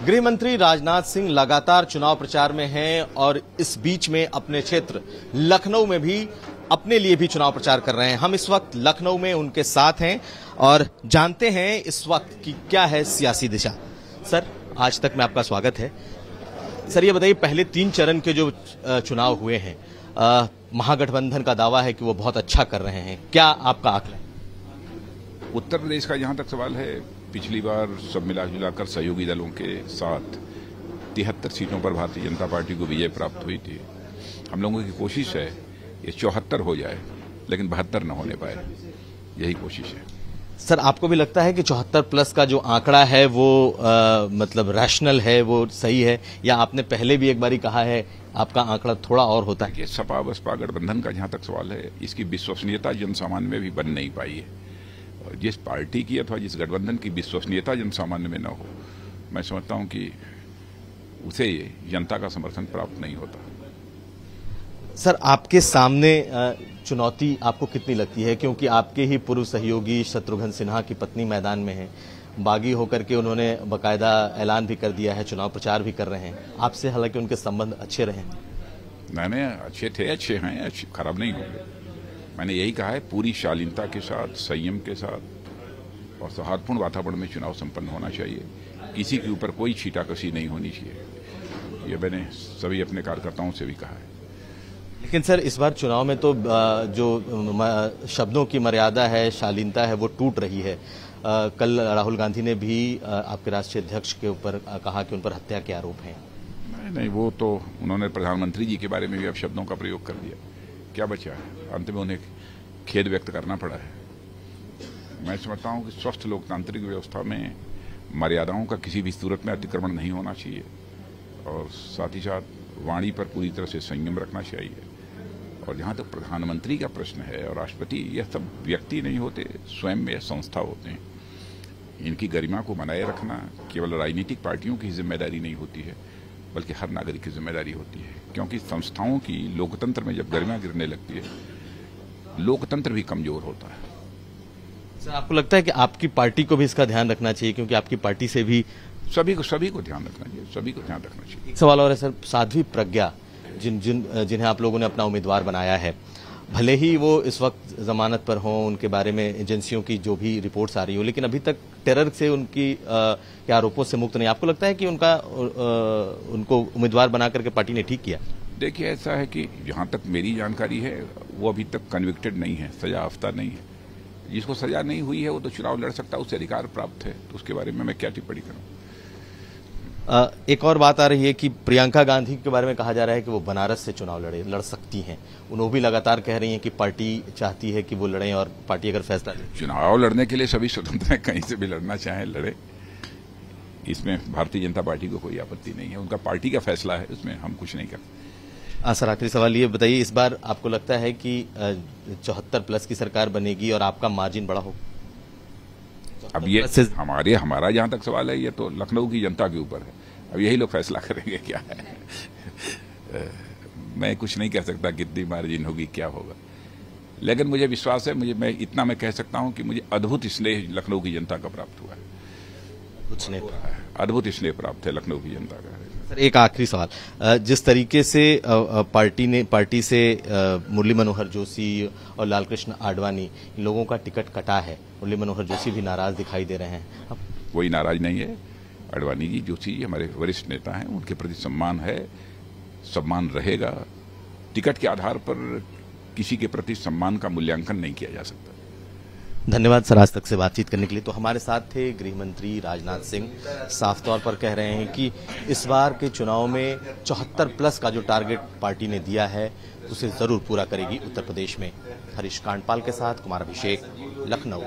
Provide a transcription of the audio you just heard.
गृह मंत्री राजनाथ सिंह लगातार चुनाव प्रचार में हैं और इस बीच में अपने क्षेत्र लखनऊ में भी अपने लिए भी चुनाव प्रचार कर रहे हैं। हम इस वक्त लखनऊ में उनके साथ हैं और जानते हैं इस वक्त की क्या है सियासी दिशा। सर, आज तक में आपका स्वागत है। सर, ये बताइए, पहले 3 चरण के जो चुनाव हुए हैं, महागठबंधन का दावा है कि वो बहुत अच्छा कर रहे हैं, क्या आपका आकलन है? उत्तर प्रदेश का जहां तक सवाल है, पिछली बार सब मिला जुलाकर सहयोगी दलों के साथ 73 सीटों पर भारतीय जनता पार्टी को विजय प्राप्त हुई थी। हम लोगों की कोशिश है ये 74 हो जाए, लेकिन 72 न होने पाए, यही कोशिश है। सर, आपको भी लगता है कि 74 प्लस का जो आंकड़ा है वो मतलब रैशनल है, वो सही है, या आपने पहले भी एक बारी कहा है आपका आंकड़ा थोड़ा और होता है? सपा बसपा गठबंधन का जहां तक सवाल है, इसकी विश्वसनीयता जनसामान्य में भी बन नहीं पाई है। जिस पार्टी की अथवा जिस गठबंधन की विश्वसनीयता जनसामान्य में न हो, मैं समझता हूं कि उसे जनता का समर्थन प्राप्त नहीं होता। सर, आपके सामने चुनौती आपको कितनी लगती है, क्योंकि आपके ही पूर्व सहयोगी शत्रुघ्न सिन्हा की पत्नी मैदान में है, बागी होकर के उन्होंने बाकायदा ऐलान भी कर दिया है, चुनाव प्रचार भी कर रहे हैं आपसे, हालांकि उनके संबंध अच्छे रहे हैं। नहीं, अच्छे थे, अच्छे हैं, खराब नहीं होंगे। मैंने यही कहा है, पूरी शालीनता के साथ, संयम के साथ और सौहार्दपूर्ण वातावरण में चुनाव संपन्न होना चाहिए। किसी के ऊपर कोई छीटाकशी नहीं होनी चाहिए, ये मैंने सभी अपने कार्यकर्ताओं से भी कहा है। लेकिन सर, इस बार चुनाव में तो जो शब्दों की मर्यादा है, शालीनता है, वो टूट रही है। कल राहुल गांधी ने भी आपके राष्ट्रीय अध्यक्ष के ऊपर कहा कि उन पर हत्या के आरोप हैं। नहीं, वो तो उन्होंने प्रधानमंत्री जी के बारे में भी अब शब्दों का प्रयोग कर दिया। क्या बचा है? अंत में उन्हें खेद व्यक्त करना पड़ा है। मैं समझता हूं कि स्वस्थ लोकतांत्रिक व्यवस्था में मर्यादाओं का किसी भी सूरत में अतिक्रमण नहीं होना चाहिए और साथ ही साथ वाणी पर पूरी तरह से संयम रखना चाहिए। और जहां तक प्रधानमंत्री का प्रश्न है और राष्ट्रपति, यह सब व्यक्ति नहीं होते, स्वयं में संस्था होते हैं। इनकी गरिमा को बनाए रखना केवल राजनीतिक पार्टियों की जिम्मेदारी नहीं होती है, बल्कि हर नागरिक की जिम्मेदारी होती है। क्योंकि संस्थाओं की लोकतंत्र में जब गरिमा गिरने लगती है, लोकतंत्र भी कमजोर होता है। सर, आपको लगता है कि आपकी पार्टी को भी इसका ध्यान रखना चाहिए, क्योंकि आपकी पार्टी से भी सभी को ध्यान रखना चाहिए, सभी को ध्यान रखना चाहिए। एक सवाल और है सर, साध्वी प्रज्ञा जिन्हें आप लोगों ने अपना उम्मीदवार बनाया है, भले ही वो इस वक्त जमानत पर हों, उनके बारे में एजेंसियों की जो भी रिपोर्ट्स आ रही हो, लेकिन अभी तक टेरर से उनकी के आरोपों से मुक्त नहीं। आपको लगता है कि उनको उम्मीदवार बना करके पार्टी ने ठीक किया? देखिए, ऐसा है कि जहां तक मेरी जानकारी है, वो अभी तक कन्विक्टेड नहीं है, सजा याफ्ता नहीं है। जिसको सजा नहीं हुई है वो तो चुनाव लड़ सकता है, उससे अधिकार प्राप्त है, तो उसके बारे में मैं क्या टिप्पणी करूं। एक और बात आ रही है कि प्रियंका गांधी के बारे में कहा जा रहा है कि वो बनारस से चुनाव लड़ सकती हैं। उन्होंने भी लगातार कह रही हैं कि पार्टी चाहती है कि वो लड़ें और पार्टी अगर फैसला ले। चुनाव लड़ने के लिए सभी स्वतंत्र हैं, कहीं से भी लड़ना चाहें लड़े, इसमें भारतीय जनता पार्टी को कोई आपत्ति नहीं है। उनका पार्टी का फैसला है, उसमें हम कुछ नहीं करते। सर, आखिरी सवाल ये बताइए, इस बार आपको लगता है कि 74 प्लस की सरकार बनेगी और आपका मार्जिन बड़ा हो? अब ये हमारा जहां तक सवाल है, ये तो लखनऊ की जनता के ऊपर है। अब यही लोग फैसला करेंगे क्या है। मैं कुछ नहीं कह सकता कितनी मार्जिन होगी, क्या होगा, लेकिन मुझे विश्वास है, मैं कह सकता हूं कि मुझे अद्भुत स्नेह लखनऊ की जनता का प्राप्त हुआ है। अद्भुत स्नेह प्राप्त है लखनऊ की जनता का। सर, एक आखिरी सवाल, जिस तरीके से पार्टी से मुरली मनोहर जोशी और लालकृष्ण आडवाणी, इन लोगों का टिकट कटा है, मुरली मनोहर जोशी भी नाराज दिखाई दे रहे हैं। कोई नाराज नहीं है। आडवाणी जी, जोशी जी हमारे वरिष्ठ नेता हैं, उनके प्रति सम्मान है, सम्मान रहेगा। टिकट के आधार पर किसी के प्रति सम्मान का मूल्यांकन नहीं किया जा सकता। धन्यवाद सर, आज तक से बातचीत करने के लिए। तो हमारे साथ थे गृह मंत्री राजनाथ सिंह, साफ तौर पर कह रहे हैं कि इस बार के चुनाव में 74 प्लस का जो टारगेट पार्टी ने दिया है, उसे जरूर पूरा करेगी उत्तर प्रदेश में। हरीश कांडपाल के साथ कुमार अभिषेक, लखनऊ।